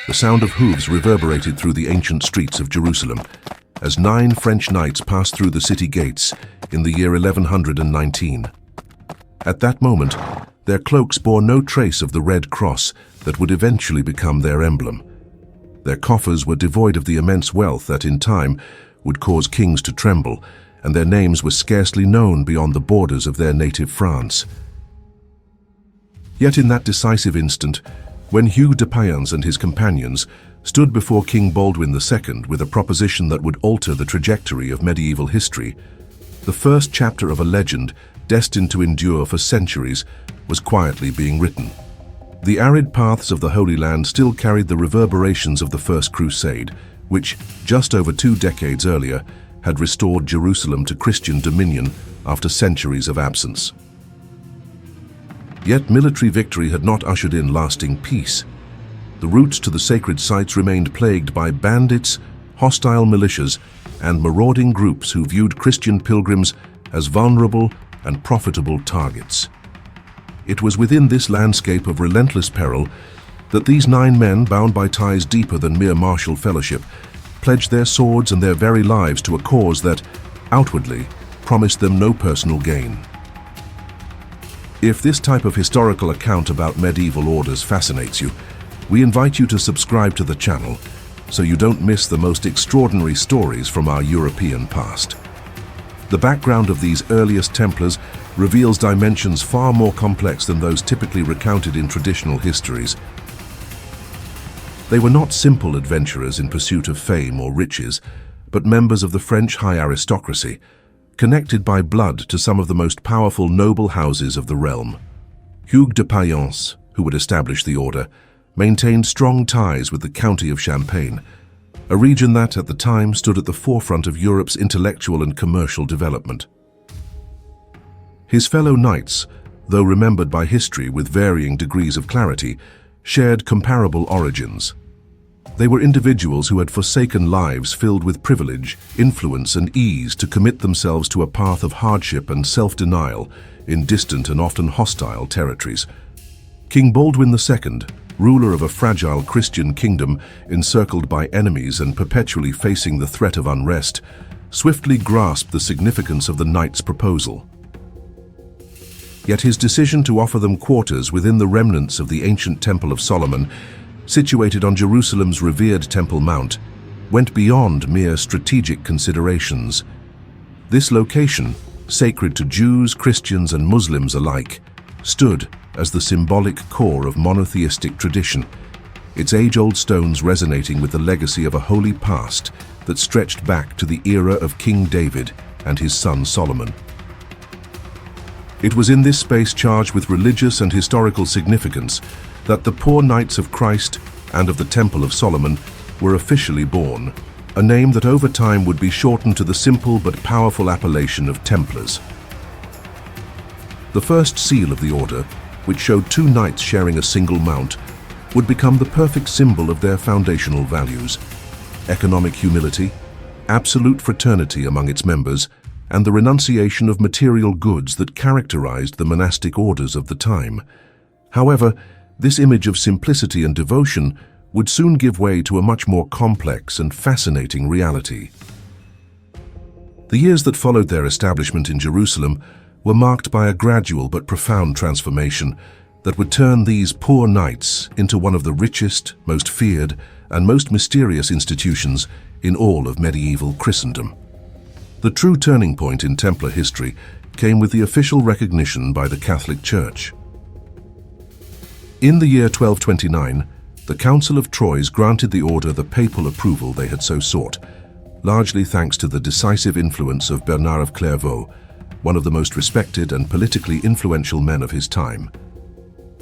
The sound of hooves reverberated through the ancient streets of Jerusalem as 9 French knights passed through the city gates in the year 1119. At that moment, their cloaks bore no trace of the red cross that would eventually become their emblem. Their coffers were devoid of the immense wealth that in time would cause kings to tremble, and their names were scarcely known beyond the borders of their native France. Yet in that decisive instant, when Hugh de Payens and his companions stood before King Baldwin II with a proposition that would alter the trajectory of medieval history, the first chapter of a legend destined to endure for centuries was quietly being written. The arid paths of the Holy Land still carried the reverberations of the First Crusade, which, just over 2 decades earlier, had restored Jerusalem to Christian dominion after centuries of absence. Yet military victory had not ushered in lasting peace. The routes to the sacred sites remained plagued by bandits, hostile militias, and marauding groups who viewed Christian pilgrims as vulnerable and profitable targets. It was within this landscape of relentless peril that these 9 men, bound by ties deeper than mere martial fellowship, pledged their swords and their very lives to a cause that, outwardly, promised them no personal gain. If this type of historical account about medieval orders fascinates you, we invite you to subscribe to the channel so you don't miss the most extraordinary stories from our European past. The background of these earliest Templars reveals dimensions far more complex than those typically recounted in traditional histories. They were not simple adventurers in pursuit of fame or riches, but members of the French high aristocracy, connected by blood to some of the most powerful noble houses of the realm. Hugh de Payens, who would establish the order, maintained strong ties with the county of Champagne, a region that at the time stood at the forefront of Europe's intellectual and commercial development. His fellow knights, though remembered by history with varying degrees of clarity, shared comparable origins. They were individuals who had forsaken lives filled with privilege, influence, and ease to commit themselves to a path of hardship and self-denial in distant and often hostile territories. King Baldwin II, ruler of a fragile Christian kingdom encircled by enemies and perpetually facing the threat of unrest, swiftly grasped the significance of the knights' proposal. Yet his decision to offer them quarters within the remnants of the ancient Temple of Solomon, situated on Jerusalem's revered Temple Mount, went beyond mere strategic considerations. This location, sacred to Jews, Christians, and Muslims alike, stood as the symbolic core of monotheistic tradition, its age-old stones resonating with the legacy of a holy past that stretched back to the era of King David and his son Solomon. It was in this space charged with religious and historical significance that the poor Knights of Christ and of the Temple of Solomon were officially born, a name that over time would be shortened to the simple but powerful appellation of Templars. The first seal of the order, which showed 2 knights sharing a single mount, would become the perfect symbol of their foundational values: economic humility, absolute fraternity among its members, and the renunciation of material goods that characterized the monastic orders of the time. However, this image of simplicity and devotion would soon give way to a much more complex and fascinating reality. The years that followed their establishment in Jerusalem were marked by a gradual but profound transformation that would turn these poor knights into one of the richest, most feared, and most mysterious institutions in all of medieval Christendom. The true turning point in Templar history came with the official recognition by the Catholic Church. In the year 1229, the Council of Troyes granted the order the papal approval they had so sought, largely thanks to the decisive influence of Bernard of Clairvaux, one of the most respected and politically influential men of his time.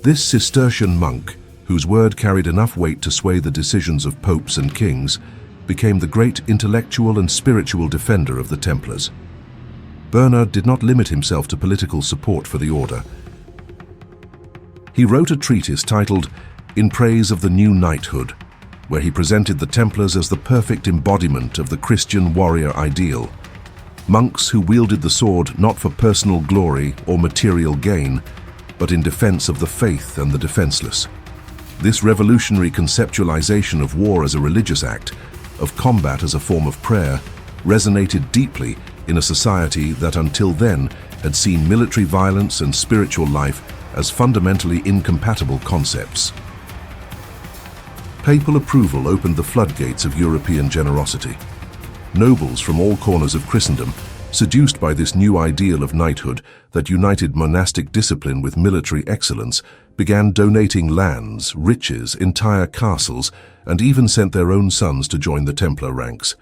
This Cistercian monk, whose word carried enough weight to sway the decisions of popes and kings, became the great intellectual and spiritual defender of the Templars. Bernard did not limit himself to political support for the order. He wrote a treatise titled In Praise of the New Knighthood, where he presented the Templars as the perfect embodiment of the Christian warrior ideal. Monks who wielded the sword not for personal glory or material gain, but in defense of the faith and the defenseless. This revolutionary conceptualization of war as a religious act, of combat as a form of prayer, resonated deeply in a society that until then had seen military violence and spiritual life as fundamentally incompatible concepts. Papal approval opened the floodgates of European generosity. Nobles from all corners of Christendom, seduced by this new ideal of knighthood that united monastic discipline with military excellence, began donating lands, riches, entire castles, and even sent their own sons to join the Templar ranks.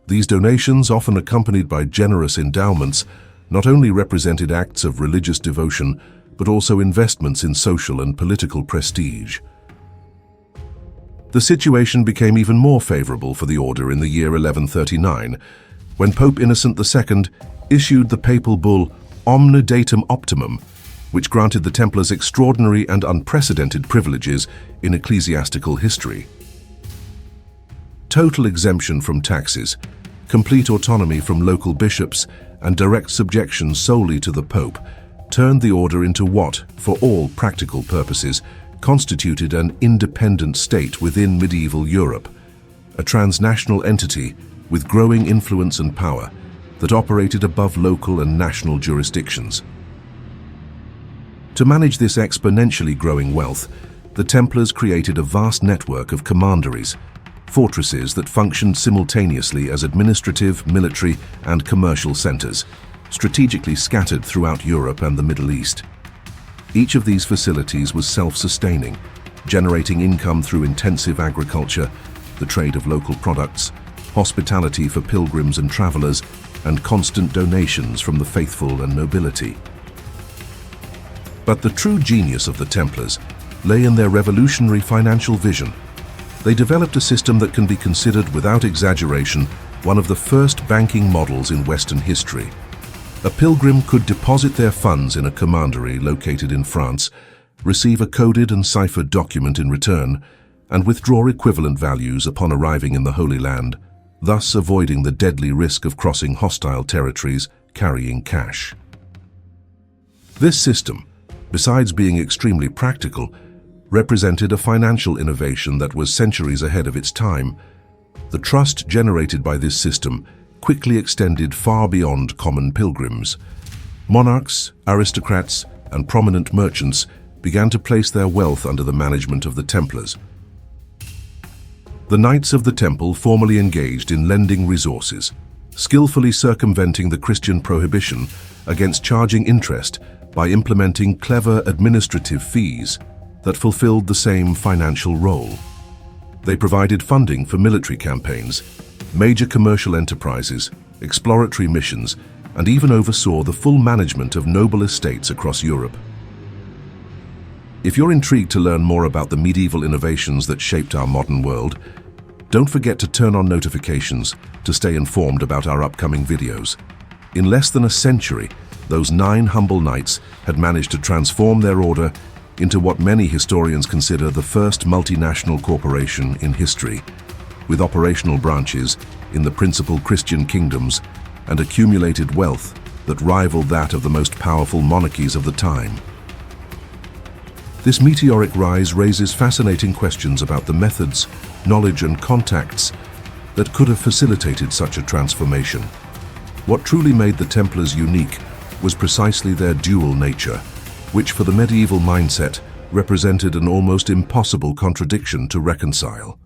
These donations, often accompanied by generous endowments, not only represented acts of religious devotion, but also investments in social and political prestige. The situation became even more favorable for the order in the year 1139, when Pope Innocent II issued the papal bull Omne Datum Optimum, which granted the Templars extraordinary and unprecedented privileges in ecclesiastical history. Total exemption from taxes, complete autonomy from local bishops, and direct subjection solely to the Pope turned the order into what, for all practical purposes, constituted an independent state within medieval Europe, a transnational entity with growing influence and power that operated above local and national jurisdictions. To manage this exponentially growing wealth, the Templars created a vast network of commanderies, fortresses that functioned simultaneously as administrative, military, and commercial centers, strategically scattered throughout Europe and the Middle East. Each of these facilities was self-sustaining, generating income through intensive agriculture, the trade of local products, hospitality for pilgrims and travelers, and constant donations from the faithful and nobility. But the true genius of the Templars lay in their revolutionary financial vision. They developed a system that can be considered, without exaggeration, one of the first banking models in Western history. A pilgrim could deposit their funds in a commandery located in France, receive a coded and ciphered document in return, and withdraw equivalent values upon arriving in the Holy Land, thus avoiding the deadly risk of crossing hostile territories carrying cash. This system, besides being extremely practical, represented a financial innovation that was centuries ahead of its time. The trust generated by this system quickly extended far beyond common pilgrims. Monarchs, aristocrats, and prominent merchants began to place their wealth under the management of the Templars. The Knights of the Temple formally engaged in lending resources, skillfully circumventing the Christian prohibition against charging interest by implementing clever administrative fees that fulfilled the same financial role. They provided funding for military campaigns, major commercial enterprises, exploratory missions, and even oversaw the full management of noble estates across Europe. If you're intrigued to learn more about the medieval innovations that shaped our modern world, don't forget to turn on notifications to stay informed about our upcoming videos. In less than a century, those 9 humble knights had managed to transform their order into what many historians consider the first multinational corporation in history, with operational branches in the principal Christian kingdoms and accumulated wealth that rivaled that of the most powerful monarchies of the time. This meteoric rise raises fascinating questions about the methods, knowledge, and contacts that could have facilitated such a transformation. What truly made the Templars unique was precisely their dual nature, which for the medieval mindset represented an almost impossible contradiction to reconcile.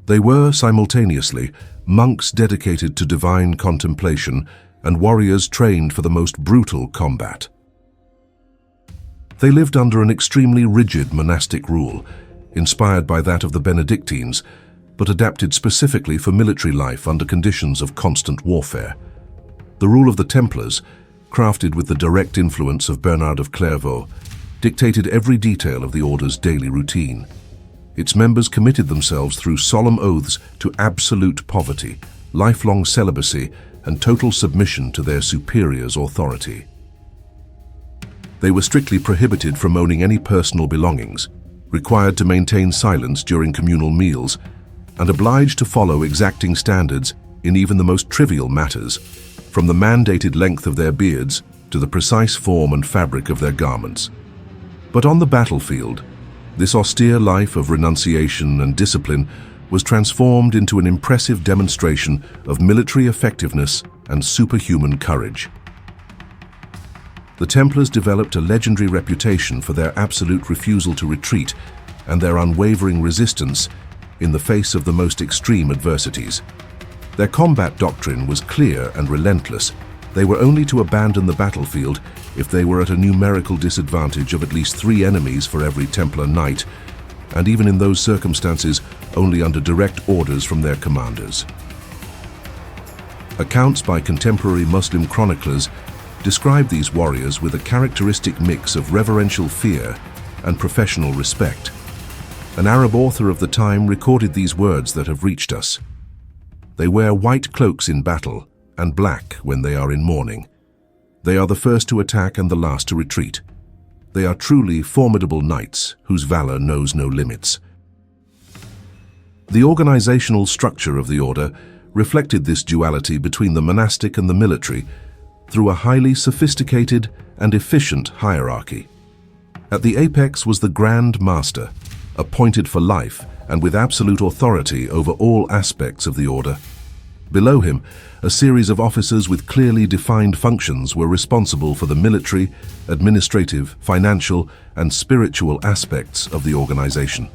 They were, simultaneously, monks dedicated to divine contemplation and warriors trained for the most brutal combat. They lived under an extremely rigid monastic rule, inspired by that of the Benedictines, but adapted specifically for military life under conditions of constant warfare. The rule of the Templars, crafted with the direct influence of Bernard of Clairvaux, dictated every detail of the order's daily routine. Its members committed themselves through solemn oaths to absolute poverty, lifelong celibacy, and total submission to their superiors' authority. They were strictly prohibited from owning any personal belongings, required to maintain silence during communal meals, and obliged to follow exacting standards in even the most trivial matters, from the mandated length of their beards to the precise form and fabric of their garments. But on the battlefield, This austere life of renunciation and discipline was transformed into an impressive demonstration of military effectiveness and superhuman courage. The Templars developed a legendary reputation for their absolute refusal to retreat and their unwavering resistance in the face of the most extreme adversities. Their combat doctrine was clear and relentless. They were only to abandon the battlefield if they were at a numerical disadvantage of at least 3 enemies for every Templar knight, and even in those circumstances, only under direct orders from their commanders. Accounts by contemporary Muslim chroniclers describe these warriors with a characteristic mix of reverential fear and professional respect. An Arab author of the time recorded these words that have reached us. They wear white cloaks in battle and black when they are in mourning. They are the first to attack and the last to retreat. They are truly formidable knights whose valor knows no limits. The organizational structure of the order reflected this duality between the monastic and the military through a highly sophisticated and efficient hierarchy. At the apex was the Grand Master, appointed for life and with absolute authority over all aspects of the order. Below him, a series of officers with clearly defined functions were responsible for the military, administrative, financial, and spiritual aspects of the organization.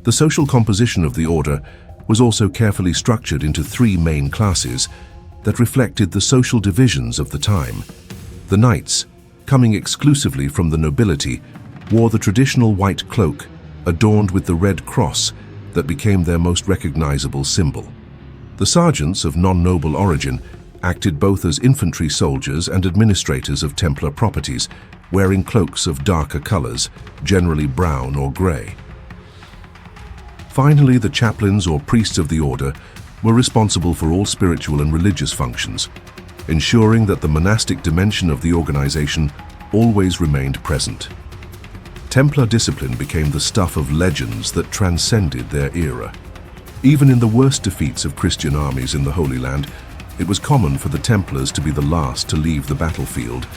The social composition of the order was also carefully structured into 3 main classes that reflected the social divisions of the time. The knights, coming exclusively from the nobility, wore the traditional white cloak adorned with the red cross that became their most recognizable symbol. The sergeants of non-noble origin acted both as infantry soldiers and administrators of Templar properties, wearing cloaks of darker colors, generally brown or gray. Finally, the chaplains or priests of the order were responsible for all spiritual and religious functions, ensuring that the monastic dimension of the organization always remained present. Templar discipline became the stuff of legends that transcended their era. Even in the worst defeats of Christian armies in the Holy Land, it was common for the Templars to be the last to leave the battlefield,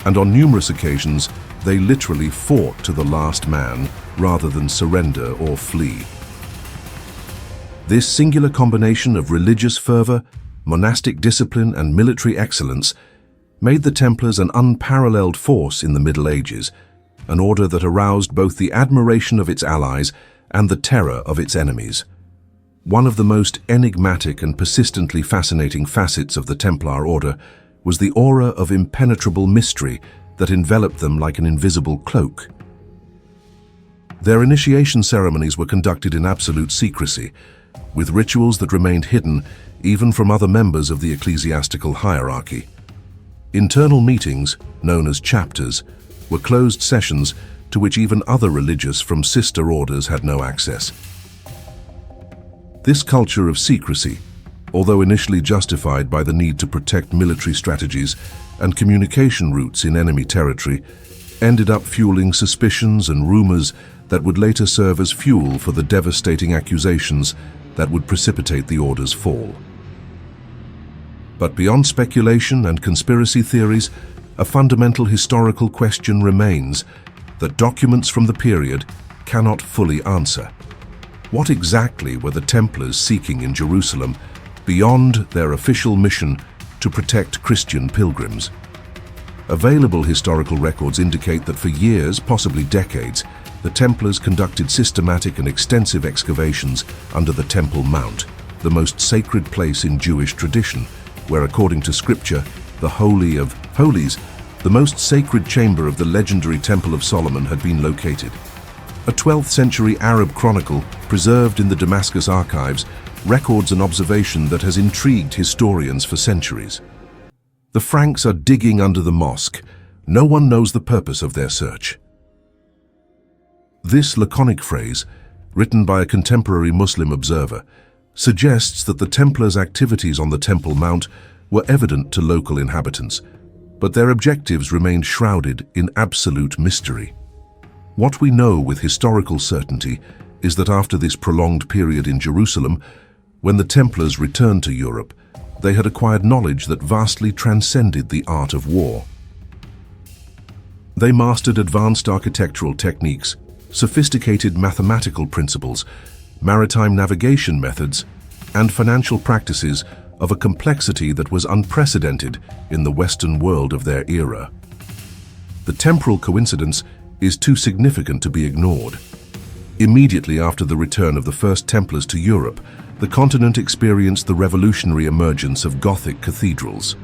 and on numerous occasions they literally fought to the last man rather than surrender or flee. This singular combination of religious fervor, monastic discipline, and military excellence made the Templars an unparalleled force in the Middle Ages, an order that aroused both the admiration of its allies and the terror of its enemies. One of the most enigmatic and persistently fascinating facets of the Templar order was the aura of impenetrable mystery that enveloped them like an invisible cloak. Their initiation ceremonies were conducted in absolute secrecy, with rituals that remained hidden even from other members of the ecclesiastical hierarchy. Internal meetings, known as chapters, were closed sessions to which even other religious from sister orders had no access. This culture of secrecy, although initially justified by the need to protect military strategies and communication routes in enemy territory, ended up fueling suspicions and rumors that would later serve as fuel for the devastating accusations that would precipitate the order's fall. But beyond speculation and conspiracy theories, a fundamental historical question remains that documents from the period cannot fully answer. What exactly were the Templars seeking in Jerusalem beyond their official mission to protect Christian pilgrims? Available historical records indicate that for years, possibly decades, the Templars conducted systematic and extensive excavations under the Temple Mount, the most sacred place in Jewish tradition, where, according to Scripture, the Holy of Holies, the most sacred chamber of the legendary Temple of Solomon, had been located. A 12th century Arab chronicle, preserved in the Damascus archives, records an observation that has intrigued historians for centuries. The Franks are digging under the mosque. No one knows the purpose of their search. This laconic phrase, written by a contemporary Muslim observer, suggests that the Templars' activities on the Temple Mount were evident to local inhabitants, but their objectives remained shrouded in absolute mystery. What we know with historical certainty is that after this prolonged period in Jerusalem, when the Templars returned to Europe, they had acquired knowledge that vastly transcended the art of war. They mastered advanced architectural techniques, sophisticated mathematical principles, maritime navigation methods, and financial practices of a complexity that was unprecedented in the Western world of their era. The temporal coincidence is too significant to be ignored. Immediately after the return of the first Templars to Europe, the continent experienced the revolutionary emergence of Gothic cathedrals.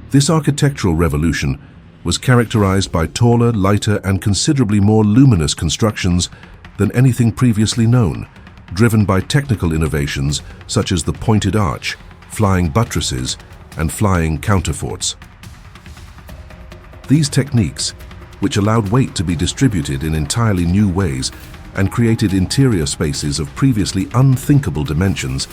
This architectural revolution was characterized by taller, lighter, and considerably more luminous constructions than anything previously known, driven by technical innovations such as the pointed arch, flying buttresses, and flying counterforts. These techniques, which allowed weight to be distributed in entirely new ways and created interior spaces of previously unthinkable dimensions,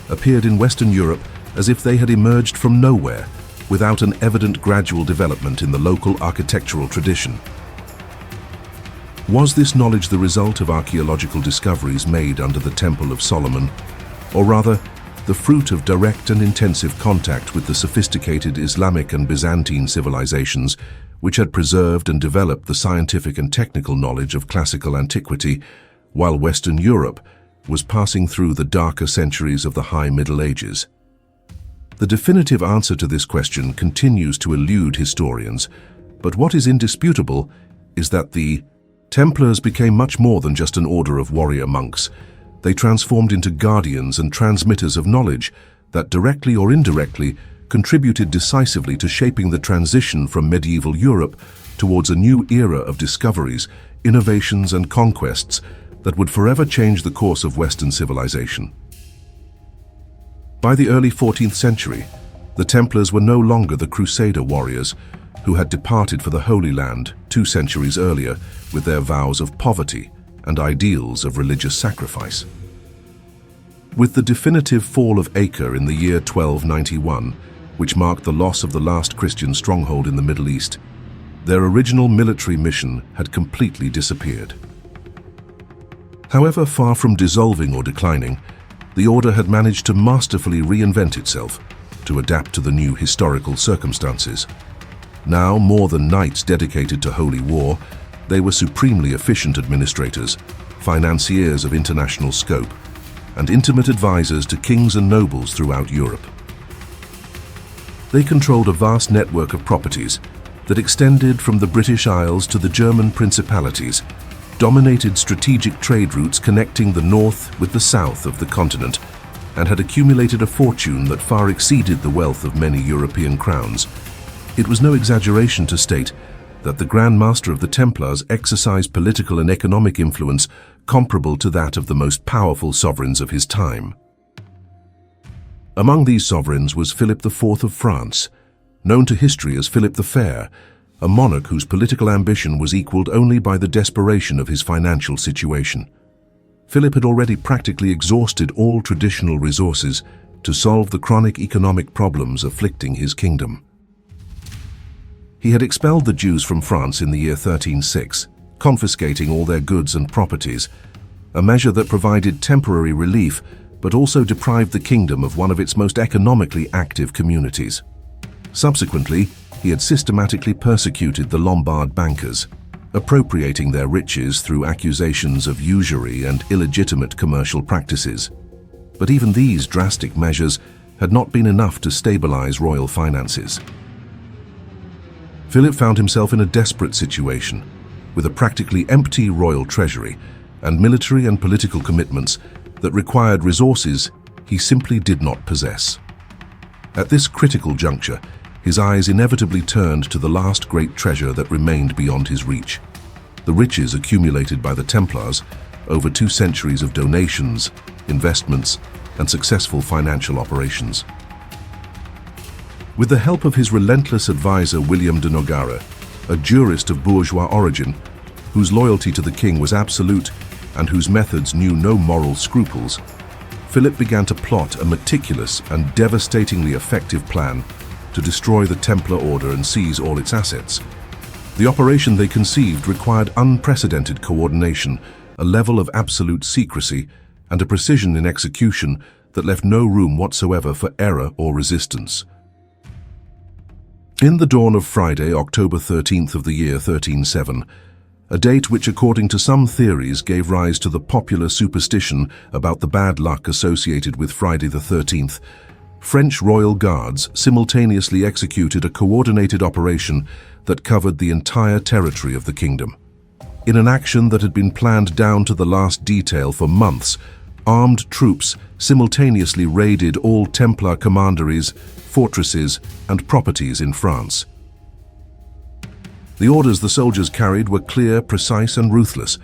appeared in Western Europe as if they had emerged from nowhere, without an evident gradual development in the local architectural tradition. Was this knowledge the result of archaeological discoveries made under the Temple of Solomon, or rather, the fruit of direct and intensive contact with the sophisticated Islamic and Byzantine civilizations which had preserved and developed the scientific and technical knowledge of classical antiquity, while Western Europe was passing through the darker centuries of the High Middle Ages? The definitive answer to this question continues to elude historians, but what is indisputable is that the Templars became much more than just an order of warrior monks. They transformed into guardians and transmitters of knowledge that directly or indirectly contributed decisively to shaping the transition from medieval Europe towards a new era of discoveries, innovations, and conquests that would forever change the course of Western civilization. By the early 14th century, the Templars were no longer the Crusader warriors who had departed for the Holy Land 2 centuries earlier with their vows of poverty and ideals of religious sacrifice. With the definitive fall of Acre in the year 1291, which marked the loss of the last Christian stronghold in the Middle East, their original military mission had completely disappeared. However, far from dissolving or declining, the order had managed to masterfully reinvent itself to adapt to the new historical circumstances. Now, more than knights dedicated to holy war, they were supremely efficient administrators, financiers of international scope, and intimate advisors to kings and nobles throughout Europe. They controlled a vast network of properties that extended from the British Isles to the German principalities, dominated strategic trade routes connecting the north with the south of the continent, and had accumulated a fortune that far exceeded the wealth of many European crowns. It was no exaggeration to state that the Grand Master of the Templars exercised political and economic influence comparable to that of the most powerful sovereigns of his time. Among these sovereigns was Philip IV of France, known to history as Philip the Fair, a monarch whose political ambition was equaled only by the desperation of his financial situation. Philip had already practically exhausted all traditional resources to solve the chronic economic problems afflicting his kingdom. He had expelled the Jews from France in the year 1306, confiscating all their goods and properties, a measure that provided temporary relief but also deprived the kingdom of one of its most economically active communities. Subsequently, he had systematically persecuted the Lombard bankers, appropriating their riches through accusations of usury and illegitimate commercial practices. But even these drastic measures had not been enough to stabilize royal finances. Philip found himself in a desperate situation, with a practically empty royal treasury and military and political commitments that required resources he simply did not possess. At this critical juncture, his eyes inevitably turned to the last great treasure that remained beyond his reach: the riches accumulated by the Templars over 2 centuries of donations, investments, and successful financial operations. With the help of his relentless advisor William de Nogaret, a jurist of bourgeois origin, whose loyalty to the king was absolute and whose methods knew no moral scruples, Philip began to plot a meticulous and devastatingly effective plan to destroy the Templar order and seize all its assets. The operation they conceived required unprecedented coordination, a level of absolute secrecy, and a precision in execution that left no room whatsoever for error or resistance. In the dawn of Friday, October 13th of the year 1307, a date which according to some theories gave rise to the popular superstition about the bad luck associated with Friday the 13th, French royal guards simultaneously executed a coordinated operation that covered the entire territory of the kingdom. In an action that had been planned down to the last detail for months, armed troops simultaneously raided all Templar commanderies, fortresses, and properties in France. The orders the soldiers carried were clear, precise, and ruthless.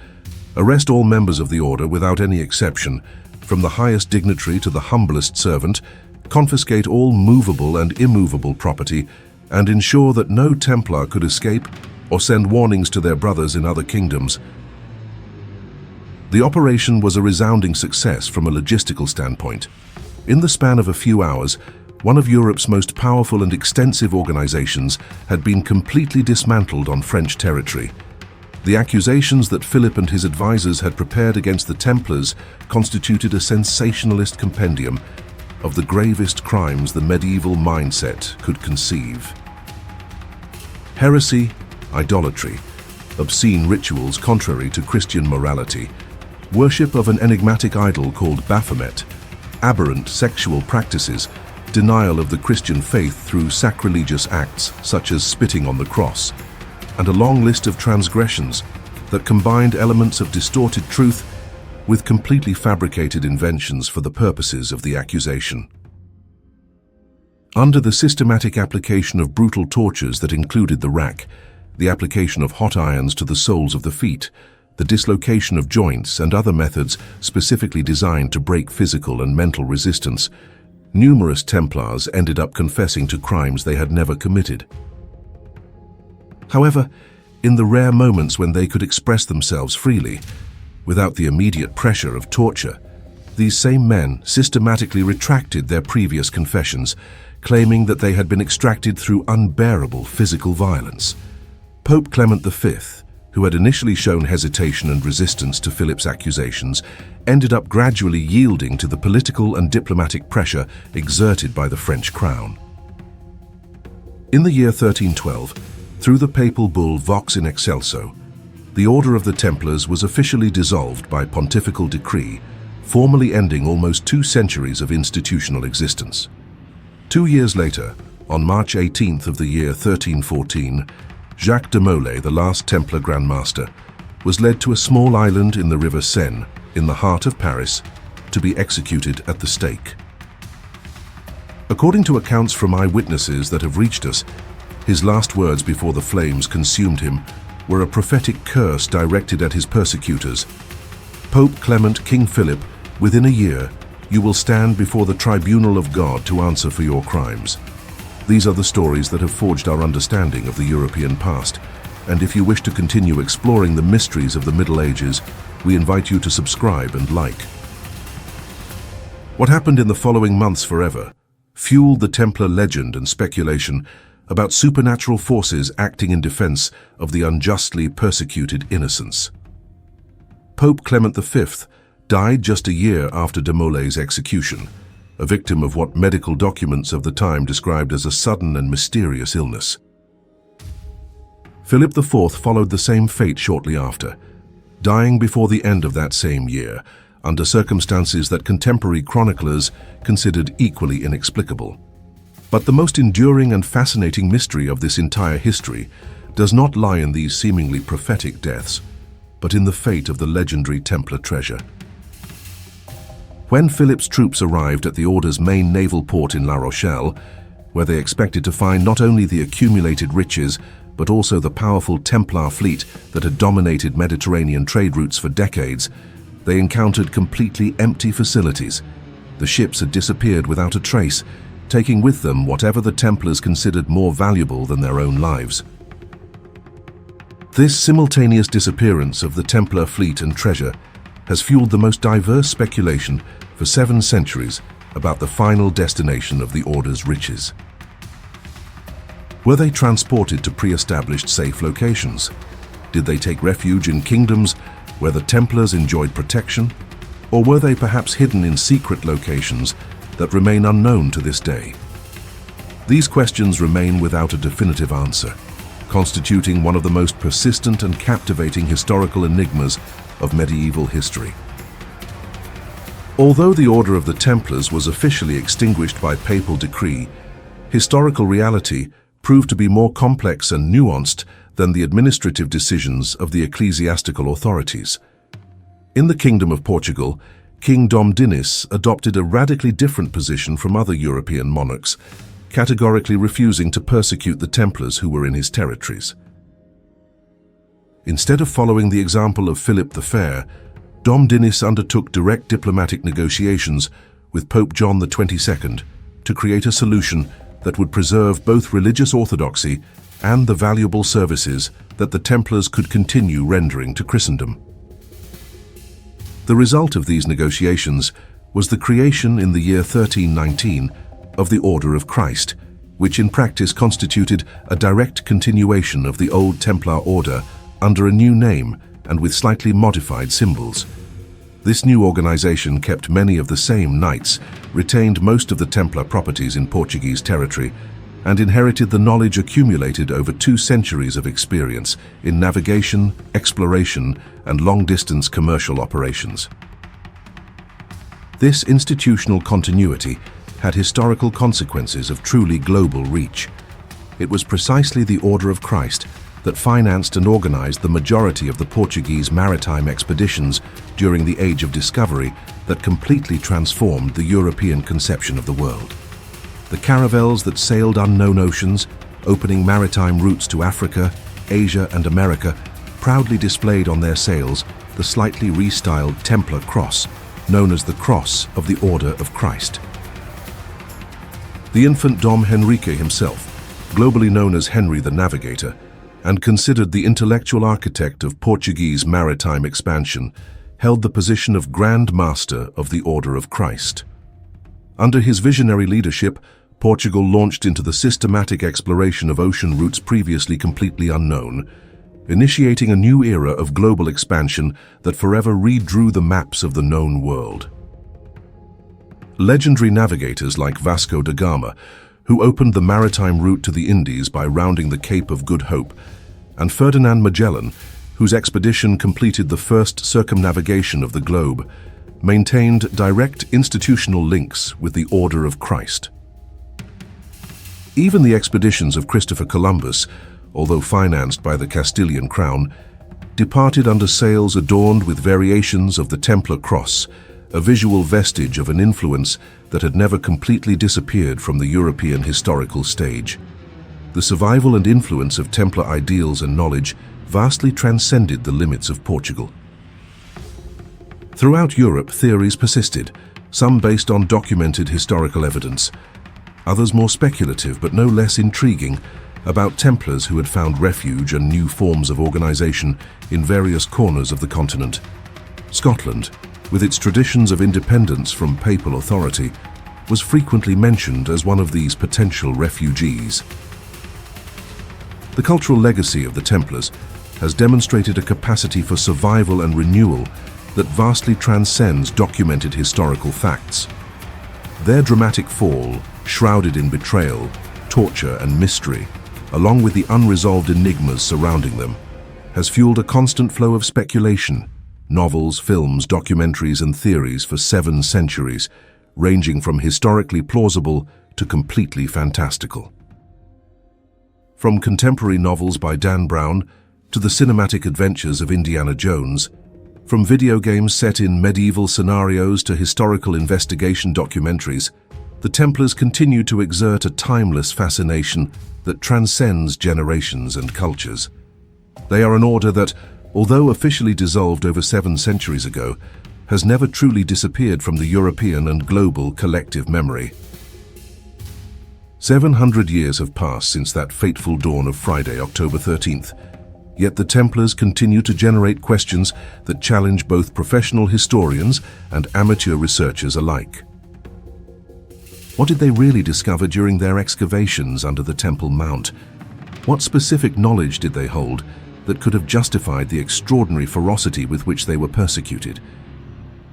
Arrest all members of the order without any exception, from the highest dignitary to the humblest servant, confiscate all movable and immovable property, and ensure that no Templar could escape or send warnings to their brothers in other kingdoms. The operation was a resounding success from a logistical standpoint. In the span of a few hours, one of Europe's most powerful and extensive organizations had been completely dismantled on French territory. The accusations that Philip and his advisors had prepared against the Templars constituted a sensationalist compendium of the gravest crimes the medieval mindset could conceive. Heresy, idolatry, obscene rituals contrary to Christian morality, worship of an enigmatic idol called Baphomet, aberrant sexual practices, denial of the Christian faith through sacrilegious acts such as spitting on the cross, and a long list of transgressions that combined elements of distorted truth with completely fabricated inventions for the purposes of the accusation. Under the systematic application of brutal tortures that included the rack, the application of hot irons to the soles of the feet, the dislocation of joints, and other methods specifically designed to break physical and mental resistance, numerous Templars ended up confessing to crimes they had never committed. However, in the rare moments when they could express themselves freely, without the immediate pressure of torture, these same men systematically retracted their previous confessions, claiming that they had been extracted through unbearable physical violence. Pope Clement V, who had initially shown hesitation and resistance to Philip's accusations, ended up gradually yielding to the political and diplomatic pressure exerted by the French crown. In the year 1312, through the papal bull Vox in Excelso, the Order of the Templars was officially dissolved by pontifical decree, formally ending almost 2 centuries of institutional existence. 2 years later, on March 18th of the year 1314, Jacques de Molay, the last Templar Grand Master, was led to a small island in the river Seine, in the heart of Paris, to be executed at the stake. According to accounts from eyewitnesses that have reached us, his last words before the flames consumed him were a prophetic curse directed at his persecutors. Pope Clement, King Philip, within a year, you will stand before the tribunal of God to answer for your crimes. These are the stories that have forged our understanding of the European past, and if you wish to continue exploring the mysteries of the Middle Ages, we invite you to subscribe and like. What happened in the following months forever fueled the Templar legend and speculation about supernatural forces acting in defense of the unjustly persecuted innocents. Pope Clement V died just a year after de Molay's execution, a victim of what medical documents of the time described as a sudden and mysterious illness. Philip IV followed the same fate shortly after, dying before the end of that same year, under circumstances that contemporary chroniclers considered equally inexplicable. But the most enduring and fascinating mystery of this entire history does not lie in these seemingly prophetic deaths, but in the fate of the legendary Templar treasure. When Philip's troops arrived at the Order's main naval port in La Rochelle, where they expected to find not only the accumulated riches, but also the powerful Templar fleet that had dominated Mediterranean trade routes for decades, they encountered completely empty facilities. The ships had disappeared without a trace, taking with them whatever the Templars considered more valuable than their own lives. This simultaneous disappearance of the Templar fleet and treasure has fueled the most diverse speculation for 7 centuries about the final destination of the Order's riches. Were they transported to pre-established safe locations? Did they take refuge in kingdoms where the Templars enjoyed protection? Or were they perhaps hidden in secret locations that remain unknown to this day? These questions remain without a definitive answer, constituting one of the most persistent and captivating historical enigmas of medieval history. Although the Order of the Templars was officially extinguished by papal decree, historical reality proved to be more complex and nuanced than the administrative decisions of the ecclesiastical authorities. In the Kingdom of Portugal, King Dom Dinis adopted a radically different position from other European monarchs, categorically refusing to persecute the Templars who were in his territories. Instead of following the example of Philip the Fair, Dom Dinis undertook direct diplomatic negotiations with Pope John XXII to create a solution that would preserve both religious orthodoxy and the valuable services that the Templars could continue rendering to Christendom. The result of these negotiations was the creation in the year 1319 of the Order of Christ, which in practice constituted a direct continuation of the old Templar order under a new name and with slightly modified symbols. This new organization kept many of the same knights, retained most of the Templar properties in Portuguese territory, and inherited the knowledge accumulated over 2 centuries of experience in navigation, exploration, and long-distance commercial operations. This institutional continuity had historical consequences of truly global reach. It was precisely the Order of Christ that financed and organized the majority of the Portuguese maritime expeditions during the Age of Discovery that completely transformed the European conception of the world. The caravels that sailed unknown oceans, opening maritime routes to Africa, Asia, and America, proudly displayed on their sails the slightly restyled Templar cross, known as the Cross of the Order of Christ. The infant Dom Henrique himself, globally known as Henry the Navigator, and considered the intellectual architect of Portuguese maritime expansion, held the position of Grand Master of the Order of Christ. Under his visionary leadership, Portugal launched into the systematic exploration of ocean routes previously completely unknown, initiating a new era of global expansion that forever redrew the maps of the known world. Legendary navigators like Vasco da Gama, who opened the maritime route to the Indies by rounding the Cape of Good Hope, and Ferdinand Magellan, whose expedition completed the first circumnavigation of the globe, maintained direct institutional links with the Order of Christ. Even the expeditions of Christopher Columbus, although financed by the Castilian crown, departed under sails adorned with variations of the Templar cross, a visual vestige of an influence that had never completely disappeared from the European historical stage. The survival and influence of Templar ideals and knowledge vastly transcended the limits of Portugal. Throughout Europe, theories persisted, some based on documented historical evidence, others more speculative but no less intriguing, about Templars who had found refuge and new forms of organization in various corners of the continent. Scotland, with its traditions of independence from papal authority, was frequently mentioned as one of these potential refugees. The cultural legacy of the Templars has demonstrated a capacity for survival and renewal that vastly transcends documented historical facts. Their dramatic fall, shrouded in betrayal, torture, and mystery, along with the unresolved enigmas surrounding them, has fueled a constant flow of speculation, novels, films, documentaries, and theories for 7 centuries, ranging from historically plausible to completely fantastical. From contemporary novels by Dan Brown to the cinematic adventures of Indiana Jones, from video games set in medieval scenarios to historical investigation documentaries, the Templars continue to exert a timeless fascination that transcends generations and cultures. They are an order that, although officially dissolved over 7 centuries ago, has never truly disappeared from the European and global collective memory. 700 years have passed since that fateful dawn of Friday, October 13th, yet the Templars continue to generate questions that challenge both professional historians and amateur researchers alike. What did they really discover during their excavations under the Temple Mount? What specific knowledge did they hold that could have justified the extraordinary ferocity with which they were persecuted?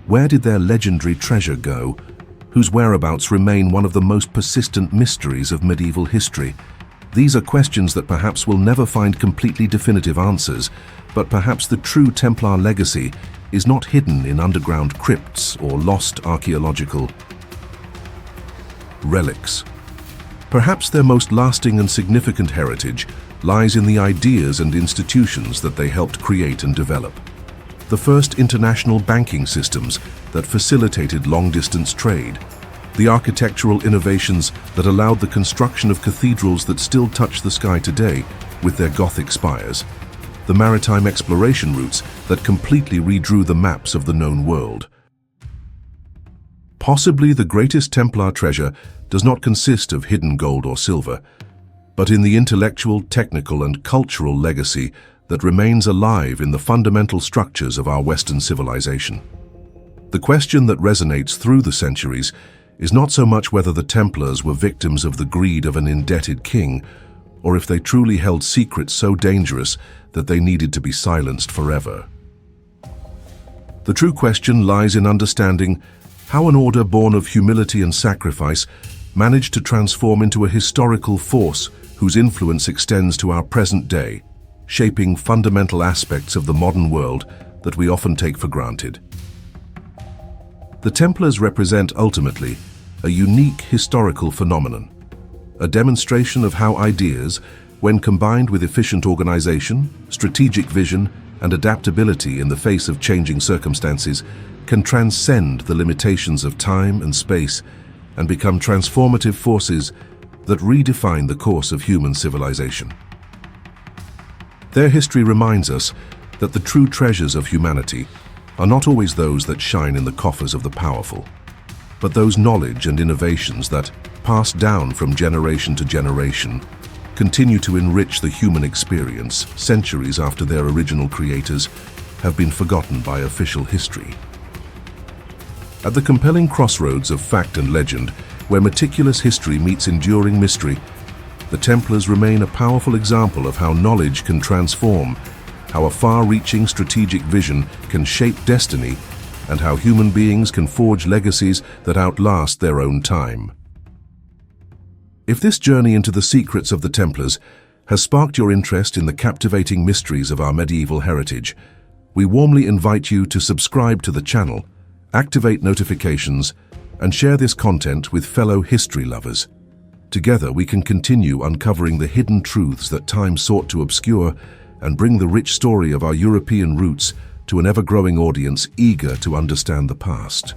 Where did their legendary treasure go? whose whereabouts remain one of the most persistent mysteries of medieval history. These are questions that perhaps will never find completely definitive answers, but perhaps the true Templar legacy is not hidden in underground crypts or lost archaeological relics. Perhaps their most lasting and significant heritage lies in the ideas and institutions that they helped create and develop. The first international banking systems that facilitated long-distance trade, the architectural innovations that allowed the construction of cathedrals that still touch the sky today with their Gothic spires, the maritime exploration routes that completely redrew the maps of the known world. Possibly the greatest Templar treasure does not consist of hidden gold or silver, but in the intellectual, technical, and cultural legacy that remains alive in the fundamental structures of our Western civilization. The question that resonates through the centuries is not so much whether the Templars were victims of the greed of an indebted king, or if they truly held secrets so dangerous that they needed to be silenced forever. The true question lies in understanding how an order born of humility and sacrifice managed to transform into a historical force whose influence extends to our present day, shaping fundamental aspects of the modern world that we often take for granted. The Templars represent ultimately a unique historical phenomenon, a demonstration of how ideas, when combined with efficient organization, strategic vision, and adaptability in the face of changing circumstances, can transcend the limitations of time and space and become transformative forces that redefine the course of human civilization. Their history reminds us that the true treasures of humanity are not always those that shine in the coffers of the powerful, but those knowledge and innovations that, passed down from generation to generation, continue to enrich the human experience centuries after their original creators have been forgotten by official history. At the compelling crossroads of fact and legend, where meticulous history meets enduring mystery, the Templars remain a powerful example of how knowledge can transform, how a far-reaching strategic vision can shape destiny, and how human beings can forge legacies that outlast their own time. If this journey into the secrets of the Templars has sparked your interest in the captivating mysteries of our medieval heritage, we warmly invite you to subscribe to the channel, activate notifications, and share this content with fellow history lovers. Together we can continue uncovering the hidden truths that time sought to obscure and bring the rich story of our European roots to an ever-growing audience eager to understand the past.